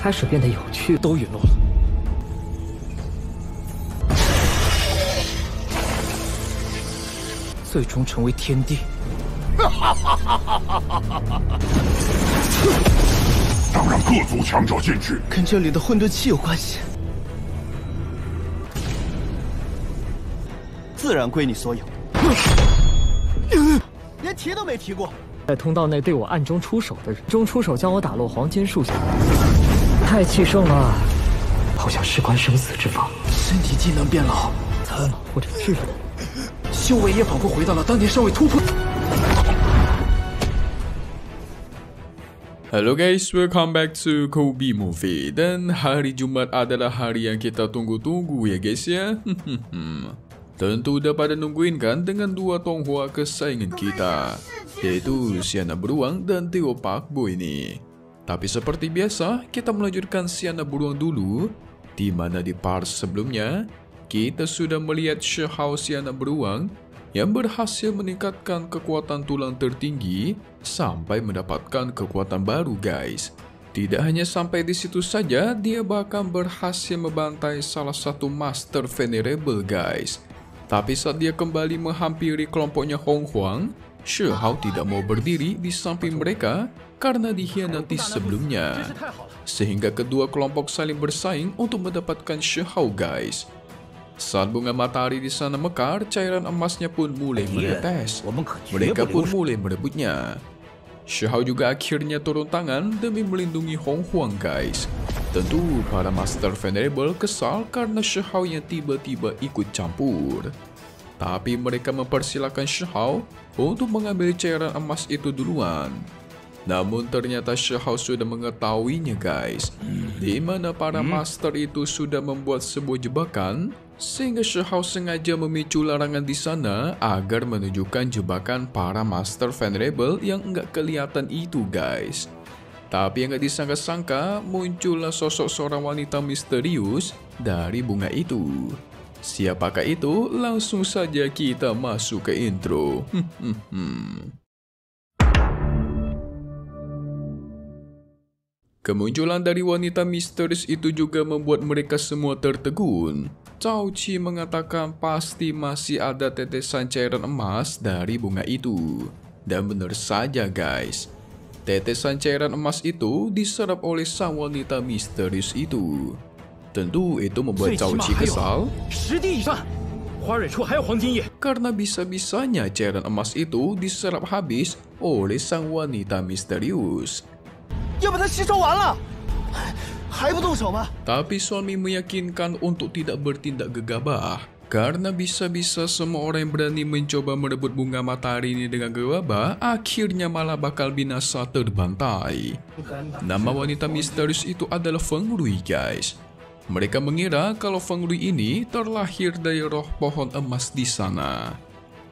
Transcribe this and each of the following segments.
开始变得有趣，都陨落了。最终成为天地。想让各族强者进去，跟这里的混沌气有关系，自然归你所有。连提都没提过。在通道内对我暗中出手的人，将我打落黄金树下，太气盛了，好像事关生死之法。身体机能变老，苍或者智能，修为也仿佛回到了当年尚未突破。Halo guys, welcome back to Kobe Movie. Dan hari Jumat adalah hari yang kita tunggu-tunggu ya guys ya. Tentu udah pada nungguin kan dengan dua Tonghua kesayangan kita, yaitu Siana Beruang dan Tio Pak Bo ini. Tapi seperti biasa, kita melanjutkan Siana Beruang dulu, di mana di part sebelumnya kita sudah melihat Shihao Siana Beruang yang berhasil meningkatkan kekuatan tulang tertinggi sampai mendapatkan kekuatan baru guys. Tidak hanya sampai di situ saja, dia bahkan berhasil membantai salah satu Master Venerable guys. Tapi saat dia kembali menghampiri kelompoknya Hong Huang, Shihao tidak mau berdiri di samping mereka karena dikhianati sebelumnya. Sehingga kedua kelompok saling bersaing untuk mendapatkan Shihao guys. Saat bunga matahari di sana mekar, cairan emasnya pun mulai menetes. Mereka pun mulai merebutnya. Shihao juga akhirnya turun tangan demi melindungi Hong Huang guys. Tentu para Master Venerable kesal karena Shihao yang tiba-tiba ikut campur. Tapi mereka mempersilahkan Shihao untuk mengambil cairan emas itu duluan. Namun ternyata Shihao sudah mengetahuinya guys, di mana para Master itu sudah membuat sebuah jebakan, sehingga Shihao sengaja memicu larangan di sana agar menunjukkan jebakan para Master Venerable yang enggak kelihatan itu guys. Tapi yang gak disangka-sangka, muncullah sosok seorang wanita misterius dari bunga itu. Siapakah itu? Langsung saja kita masuk ke intro. Kemunculan dari wanita misterius itu juga membuat mereka semua tertegun. Cao Qi mengatakan pasti masih ada tetesan cairan emas dari bunga itu. Dan benar saja guys, tetesan cairan emas itu diserap oleh sang wanita misterius itu. Tentu itu membuat Cao Qi kesal, karena bisa-bisanya cairan emas itu diserap habis oleh sang wanita misterius. Tapi suami meyakinkan untuk tidak bertindak gegabah, karena bisa-bisa semua orang yang berani mencoba merebut bunga matahari ini dengan gegabah akhirnya malah bakal binasa terbantai. Nama wanita misterius itu adalah Feng Rui guys. Mereka mengira kalau Feng Rui ini terlahir dari roh pohon emas di sana.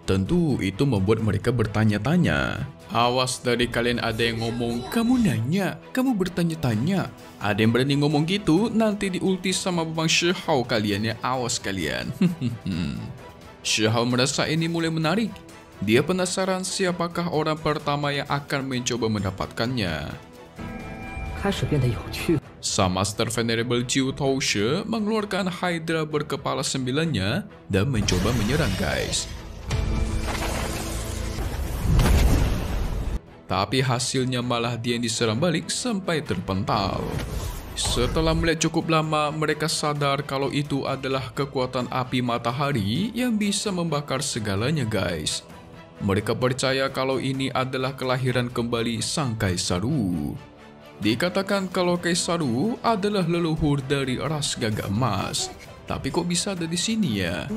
Tentu itu membuat mereka bertanya-tanya. Awas dari kalian ada yang ngomong, kamu nanya, kamu bertanya-tanya. Ada yang berani ngomong gitu, nanti diulti sama Bang Shihao kalian ya, awas kalian. Shihao merasa ini mulai menarik. Dia penasaran siapakah orang pertama yang akan mencoba mendapatkannya. Sang Master Venerable Jiu Taoshe mengeluarkan Hydra berkepala 9-nya dan mencoba menyerang guys. Tapi hasilnya malah dia yang diserang balik sampai terpental. Setelah melihat cukup lama, mereka sadar kalau itu adalah kekuatan api matahari yang bisa membakar segalanya guys. Mereka percaya kalau ini adalah kelahiran kembali sang Kaisar Wu. Dikatakan kalau Kaisar Wu adalah leluhur dari ras gagak emas. Tapi kok bisa ada di sini ya?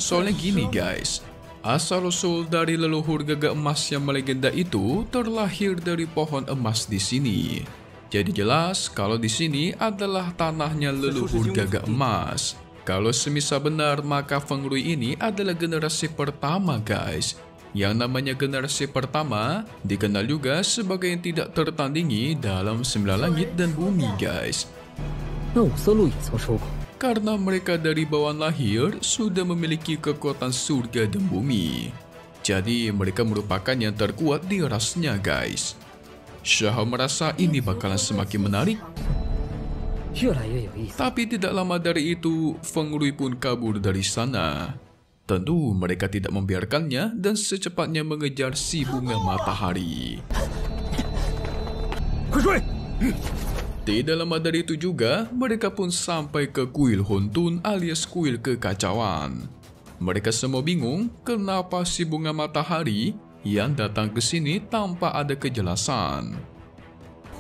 Soalnya gini guys, asal-usul dari leluhur gagak emas yang melegenda itu terlahir dari pohon emas di sini. Jadi jelas kalau di sini adalah tanahnya leluhur gagak emas. Kalau semisal benar, maka Feng Rui ini adalah generasi pertama guys. Yang namanya generasi pertama dikenal juga sebagai yang tidak tertandingi dalam 9 langit dan bumi guys. Karena mereka dari bawaan lahir sudah memiliki kekuatan surga dan bumi. Jadi mereka merupakan yang terkuat di rasnya guys. Shihao merasa ini bakalan semakin menarik. 越来越有意思。 Tapi tidak lama dari itu, Feng Rui pun kabur dari sana. Tentu mereka tidak membiarkannya dan secepatnya mengejar si bunga matahari. Tidak lama dari itu juga, mereka pun sampai ke kuil Huntun alias kuil kekacauan. Mereka semua bingung kenapa si bunga matahari yang datang ke sini tanpa ada kejelasan.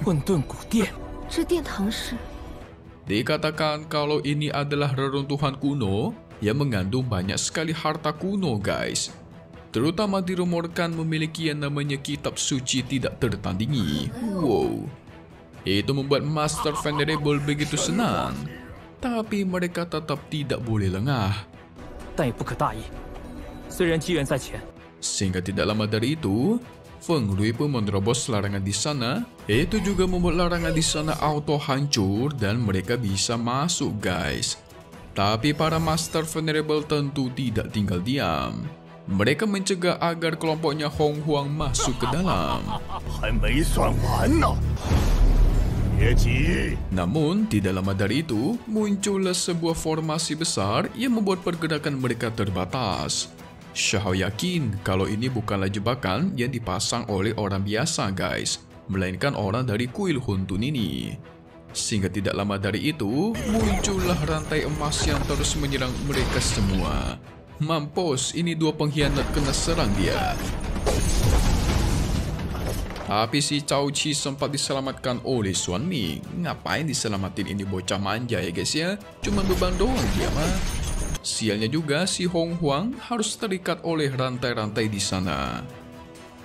混沌古殿， 这殿堂是 Dikatakan kalau ini adalah reruntuhan kuno yang mengandung banyak sekali harta kuno, guys. Terutama dirumorkan memiliki yang namanya kitab suci tidak tertandingi. Wow. Itu membuat Master Venerable begitu senang. Tapi mereka tetap tidak boleh lengah. 但也不可大意。虽然机缘在前， Sehingga tidak lama dari itu, Feng Rui pun menerobos larangan di sana. Itu juga membuat larangan di sana auto hancur dan mereka bisa masuk, guys. Tapi para Master Venerable tentu tidak tinggal diam. Mereka mencegah agar kelompoknya Hong Huang masuk ke dalam. 还没算完呢，别急。 Namun, tidak lama dari itu, muncullah sebuah formasi besar yang membuat pergerakan mereka terbatas. Xiahao yakin kalau ini bukanlah jebakan yang dipasang oleh orang biasa, guys, melainkan orang dari kuil Huntun ini. Sehingga tidak lama dari itu, muncullah rantai emas yang terus menyerang mereka semua. Mampus, ini dua pengkhianat kena serang dia. Tapi si Cao Qi sempat diselamatkan oleh Xuan Ming. Ngapain diselamatin ini bocah manja ya guys ya? Cuma beban doang dia mah. Sialnya juga si Hong Huang harus terikat oleh rantai-rantai di sana.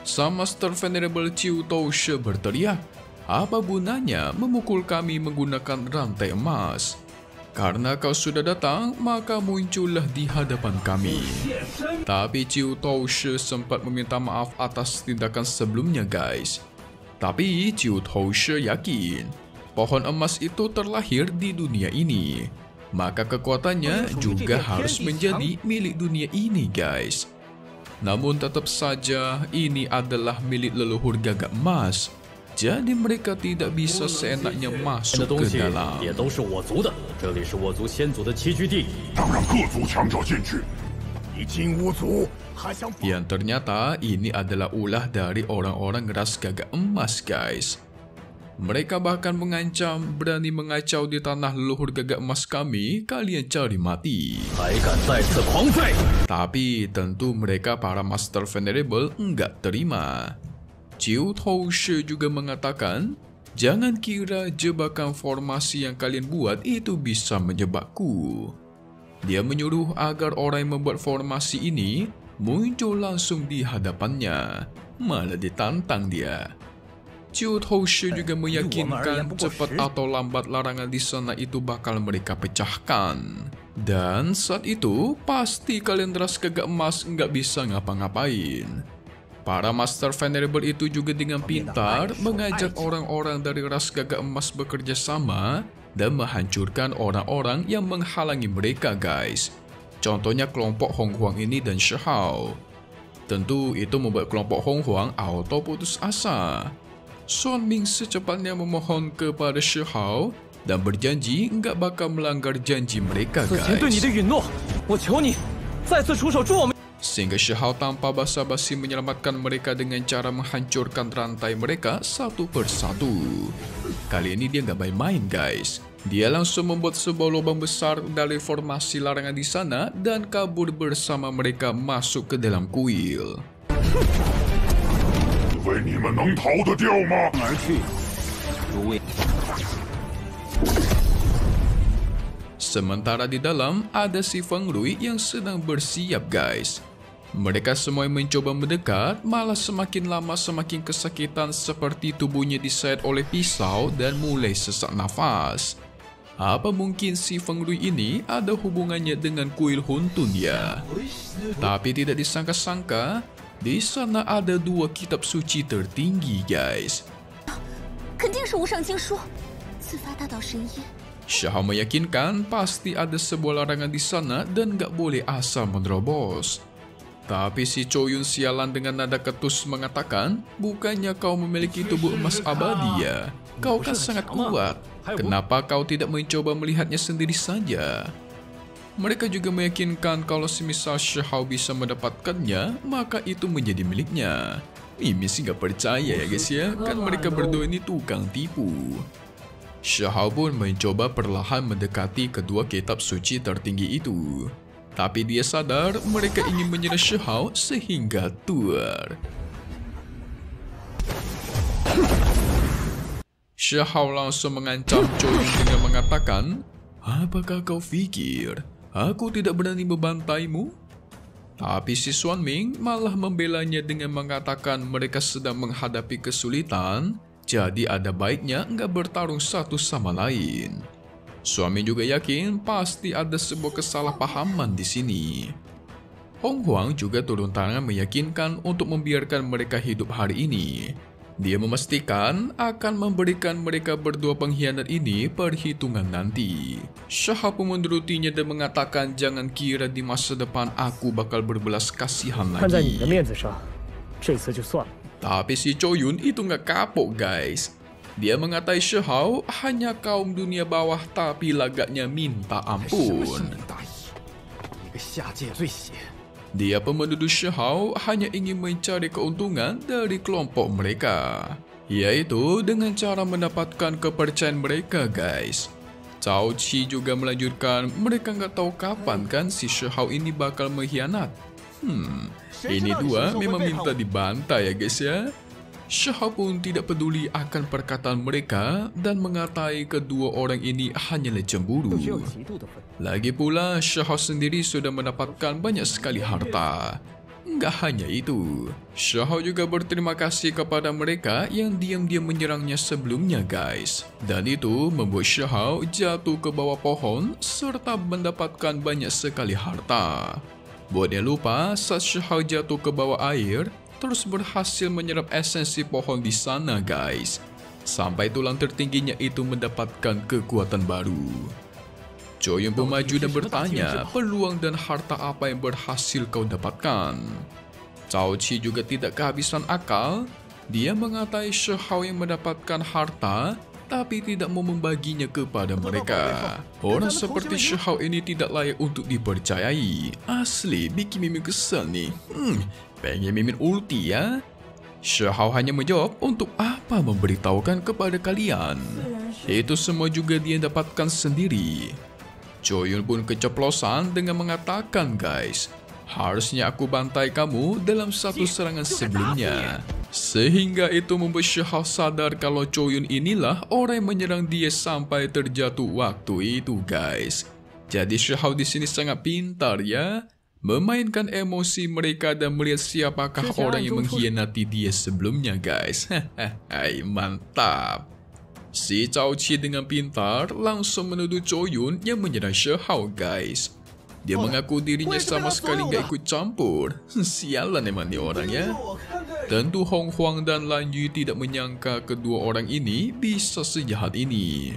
Sang Master Venerable Chiu Toushe berteriak, "Apa gunanya memukul kami menggunakan rantai emas? Karena kau sudah datang, maka muncullah di hadapan kami." Tapi Chiu Toushe sempat meminta maaf atas tindakan sebelumnya, guys. Tapi Chiu Toushe yakin pohon emas itu terlahir di dunia ini, maka kekuatannya juga harus menjadi milik dunia ini, guys. Namun tetap saja ini adalah milik leluhur gagak emas. Jadi mereka tidak bisa seenaknya 的 masuk 东 ke 西 dalam. 也都是我族的，这里是我族先祖的栖居地。 当让各族强者进去。你金乌族还想把 Yang ternyata ini adalah ulah dari orang-orang ras gagak emas, guys. Mereka bahkan mengancam, berani mengacau di tanah leluhur gagak emas kami, kalian cari mati. 还敢再次狂吠！ Tapi tentu mereka para Master Venerable enggak terima. Chiu Toushe juga mengatakan, jangan kira jebakan formasi yang kalian buat itu bisa menjebakku. Dia menyuruh agar orang yang membuat formasi ini muncul langsung di hadapannya. Malah ditantang dia. Chiu Toushe juga meyakinkan cepat atau lambat larangan di sana itu bakal mereka pecahkan. Dan saat itu, pasti kalian ras gagak emas nggak bisa ngapa-ngapain. Para Master Venerable itu juga dengan pintar mengajak orang-orang dari ras gagak emas bekerja sama dan menghancurkan orang-orang yang menghalangi mereka, guys. Contohnya kelompok Hong Huang ini dan Xiahao. Tentu itu membuat kelompok Hong Huang auto putus asa. Xuan Ming secepatnya memohon kepada Xiahao dan berjanji nggak bakal melanggar janji mereka, 此前对你的 guys. 允诺，我求你再次出手助我们。 Sehingga Xiahao tanpa basa-basi menyelamatkan mereka dengan cara menghancurkan rantai mereka satu persatu. Kali ini dia nggak main-main, guys. Dia langsung membuat sebuah lubang besar dari formasi larangan di sana dan kabur bersama mereka masuk ke dalam kuil. 以为你们能逃得掉吗？ 而去，诸位。 Sementara di dalam ada si Feng Rui yang sedang bersiap, guys. Mereka semua yang mencoba mendekat malah semakin lama semakin kesakitan seperti tubuhnya disayat oleh pisau dan mulai sesak nafas. Apa mungkin si Feng Rui ini ada hubungannya dengan kuil Huntun ya? Tapi tidak disangka-sangka, di sana ada dua kitab suci tertinggi, guys. 肯定是无上经书，自发大导神医。 Xiahao meyakinkan pasti ada sebuah larangan di sana dan gak boleh asal menerobos. Tapi si Choyun sialan dengan nada ketus mengatakan, bukannya kau memiliki tubuh emas abadi ya? Kau kan sangat kuat. Kenapa kau tidak mencoba melihatnya sendiri saja? Mereka juga meyakinkan kalau semisal Shihao bisa mendapatkannya, maka itu menjadi miliknya. Mimi sih gak percaya ya guys ya, kan mereka berdua ini tukang tipu. Shihao pun mencoba perlahan mendekati kedua kitab suci tertinggi itu. Tapi dia sadar mereka ingin menyerang Shihao sehingga tuar. Shihao langsung mengancam Chou Yun dengan mengatakan, "Apakah kau pikir aku tidak berani membantaimu?" Tapi si Xuan Ming malah membelanya dengan mengatakan mereka sedang menghadapi kesulitan, jadi ada baiknya nggak bertarung satu sama lain. Xuan Ming juga yakin pasti ada sebuah kesalahpahaman di sini. Hong Huang juga turun tangan meyakinkan untuk membiarkan mereka hidup hari ini. Dia memastikan akan memberikan mereka berdua pengkhianat ini perhitungan nanti. Shihao pun menurutinya dan mengatakan jangan kira di masa depan aku bakal berbelas kasihan lagi. Tapi si Chou Yun itu nggak kapok guys. Dia mengatai Shihao hanya kaum dunia bawah tapi lagaknya minta ampun. Dia pun menuduh Shihao hanya ingin mencari keuntungan dari kelompok mereka, yaitu dengan cara mendapatkan kepercayaan mereka guys. Cao Qi juga melanjutkan mereka nggak tahu kapan kan si Shihao ini bakal mengkhianat. Ini dua memang minta dibantai ya guys ya. Shihao pun tidak peduli akan perkataan mereka dan mengatai kedua orang ini hanyalah cemburu. Lagi pula, Shihao sendiri sudah mendapatkan banyak sekali harta. Nggak hanya itu, Shihao juga berterima kasih kepada mereka yang diam-diam menyerangnya sebelumnya guys. Dan itu membuat Shihao jatuh ke bawah pohon serta mendapatkan banyak sekali harta. Buat dia lupa, saat Shihao jatuh ke bawah air, terus berhasil menyerap esensi pohon di sana guys. Sampai tulang tertingginya itu mendapatkan kekuatan baru. Chou Yun pun maju dan bertanya peluang dan harta apa yang berhasil kau dapatkan. Cao Qi juga tidak kehabisan akal. Dia mengatai Shihao yang mendapatkan harta tapi tidak mau membaginya kepada mereka. Orang seperti Shihao ini tidak layak untuk dipercayai. Asli bikin Mimin kesel nih. Pengen Mimin ulti ya? Shihao hanya menjawab untuk apa memberitahukan kepada kalian. Itu semua juga dia dapatkan sendiri. Chou Yun pun keceplosan dengan mengatakan guys, harusnya aku bantai kamu dalam satu serangan sebelumnya. Sehingga itu membuat Shihao sadar kalau Chou Yun inilah orang yang menyerang dia sampai terjatuh waktu itu guys. Jadi Shihao di sini sangat pintar ya, memainkan emosi mereka dan melihat siapakah orang yang mengkhianati dia sebelumnya guys. Hai mantap. Si Cao Qi dengan pintar langsung menuduh Chou Yun yang menyerang Shihao guys. Dia mengaku dirinya sama sekali gak ikut campur. Sialan emang nih orang ya. Tentu Hong Huang dan Lan Yu tidak menyangka kedua orang ini bisa sejahat ini.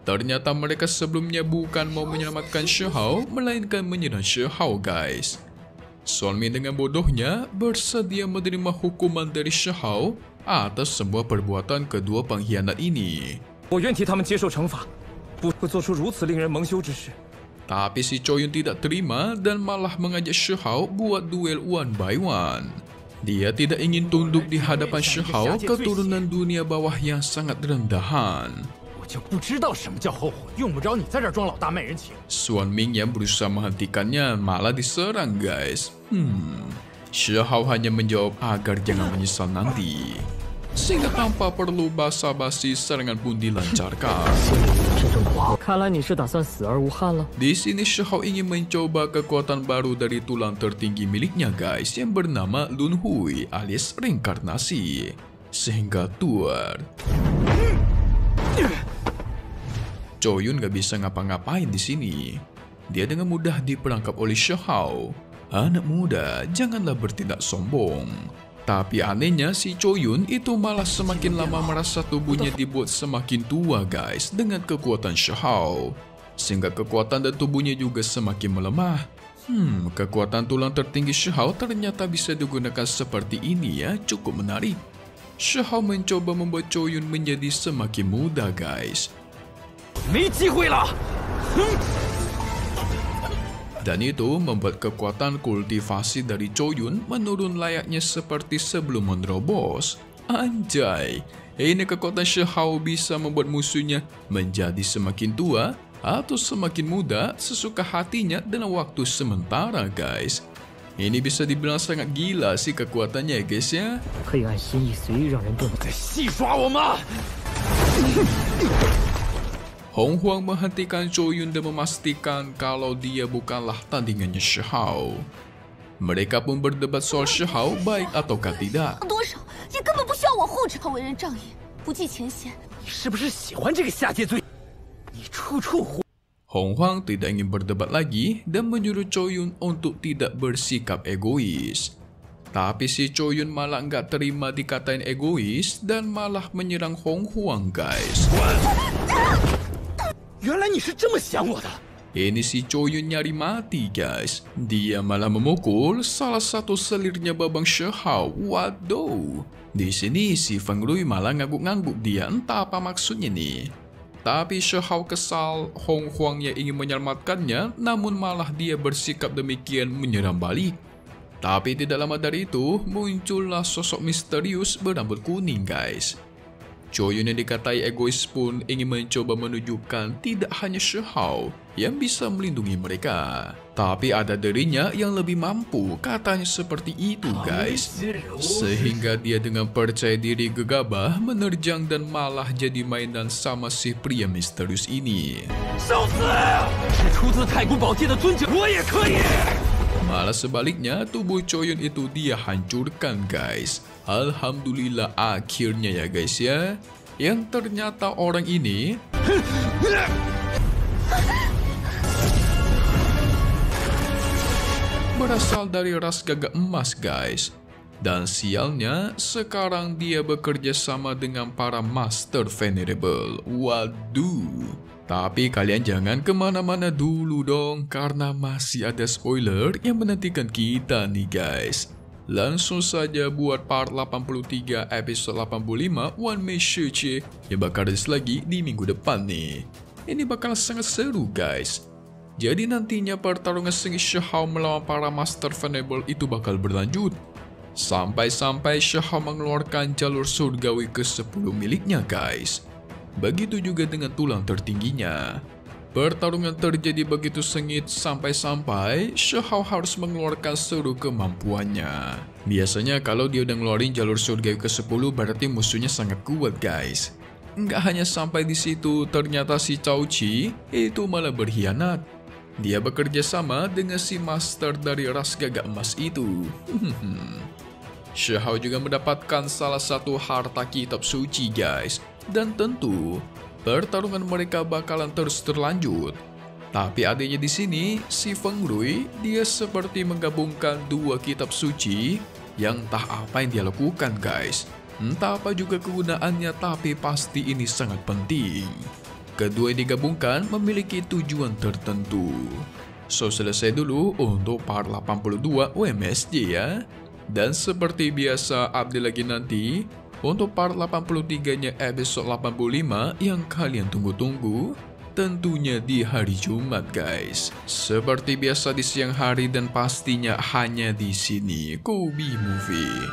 Ternyata mereka sebelumnya bukan mau menyelamatkan Shihao, melainkan menyerang Shihao guys. Xuan Ming dengan bodohnya bersedia menerima hukuman dari Shihao atas semua perbuatan kedua pengkhianat ini. Tapi si Chou Yun tidak terima dan malah mengajak Shihao buat duel one by one. Dia tidak ingin tunduk di hadapan Shihao, keturunan dunia bawah yang sangat rendahan. Xuan Ming yang berusaha menghentikannya malah diserang guys. Shihao hanya menjawab agar jangan menyesal nanti. Sehingga tanpa perlu basa-basi serangan pun dilancarkan. Di sini Shihao ingin mencoba kekuatan baru dari tulang tertinggi miliknya guys, yang bernama Lun Hui alias reinkarnasi. Sehingga tuar. Chou Yun gak bisa ngapa-ngapain di sini. Dia dengan mudah diperangkap oleh Shihao. Anak muda, janganlah bertindak sombong. Tapi anehnya si Chou Yun itu malah semakin lama merasa tubuhnya dibuat semakin tua guys dengan kekuatan Shihao. Sehingga kekuatan dan tubuhnya juga semakin melemah. Kekuatan tulang tertinggi Shihao ternyata bisa digunakan seperti ini ya, cukup menarik. Shihao mencoba membuat Chou Yun menjadi semakin muda guys. 没机会了。 Dan itu membuat kekuatan kultivasi dari Choyun menurun layaknya seperti sebelum menerobos. Anjay, ini kekuatan Shihao bisa membuat musuhnya menjadi semakin tua atau semakin muda sesuka hatinya dalam waktu sementara, guys. Ini bisa dibilang sangat gila sih kekuatannya, guys ya. 黑暗心意随意让人动。 在戏耍我吗？ Hong Huang menghentikan Choyun dan memastikan kalau dia bukanlah tandingannya Shihao. Mereka pun berdebat soal Shihao baik ataukah tidak. 多少也根本不需要我护着他为人仗义，不计前嫌。 你是不是喜欢这个下界罪？你处处胡。 Hong Huang tidak ingin berdebat lagi dan menyuruh Choyun untuk tidak bersikap egois. Tapi si Choyun malah nggak terima dikatain egois dan malah menyerang Hong Huang, guys. 原来你是这么想我的。 Ini si Choyun nyari mati, guys. Dia malah memukul salah satu selirnya babang Shihao. Waduh. Di sini si Feng Rui malah ngangguk-ngangguk dia, entah apa maksudnya nih. Tapi Shihao kesal Hong Huang yang ingin menyelamatkannya, namun malah dia bersikap demikian menyerang balik. Tapi tidak lama dari itu, muncullah sosok misterius berambut kuning, guys. Choyun yang dikatai egois pun ingin mencoba menunjukkan tidak hanya Shihao yang bisa melindungi mereka, tapi ada dirinya yang lebih mampu, katanya seperti itu, guys. Sehingga dia dengan percaya diri gegabah menerjang dan malah jadi mainan sama si pria misterius ini. 受死！是出自太古宝剑的尊者，我也可以。 Malah sebaliknya, tubuh Choyun itu dia hancurkan, guys. Alhamdulillah akhirnya ya, guys ya. Yang ternyata orang ini berasal dari ras gagak emas, guys. Dan sialnya, sekarang dia bekerja sama dengan para Master Venerable. Waduh. Tapi kalian jangan kemana-mana dulu dong, karena masih ada spoiler yang menantikan kita nih, guys. Langsung saja buat part 83 episode 85 One Man Shichi yang bakal rilis lagi di minggu depan nih. Ini bakal sangat seru, guys. Jadi nantinya pertarungan sengit Shihao melawan para Master Venerable itu bakal berlanjut. Sampai-sampai Shihao mengeluarkan jalur surgawi ke-10 miliknya, guys. Begitu juga dengan tulang tertingginya. Pertarungan terjadi begitu sengit sampai-sampai Shihao harus mengeluarkan seluruh kemampuannya. Biasanya kalau dia udah ngeluarin jalur surgawi ke-10 berarti musuhnya sangat kuat, guys. Nggak hanya sampai di situ, ternyata si Cao Qi itu malah berkhianat. Dia bekerja sama dengan si master dari ras gagak emas itu. Shihao juga mendapatkan salah satu harta kitab suci, guys. Dan tentu, pertarungan mereka bakalan terus terlanjut. Tapi adanya di sini, si Feng Rui, dia seperti menggabungkan dua kitab suci yang entah apa yang dia lakukan, guys. Entah apa juga kegunaannya, tapi pasti ini sangat penting. Kedua yang digabungkan memiliki tujuan tertentu. So, selesai dulu untuk part 82 WMSJ ya. Dan seperti biasa, update lagi nanti untuk part 83-nya episode 85 yang kalian tunggu-tunggu, tentunya di hari Jumat, guys. Seperti biasa di siang hari dan pastinya hanya di sini, Kobe Movie.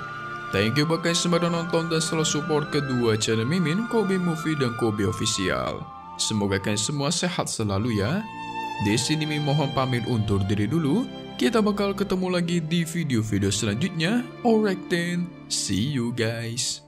Thank you buat kalian semua udah nonton dan selalu support kedua channel Mimin, Kobe Movie dan Kobe Official. Semoga kalian semua sehat selalu ya. Di sini Mimin mohon pamit undur diri dulu. Kita bakal ketemu lagi di video-video selanjutnya. Alright then, see you guys.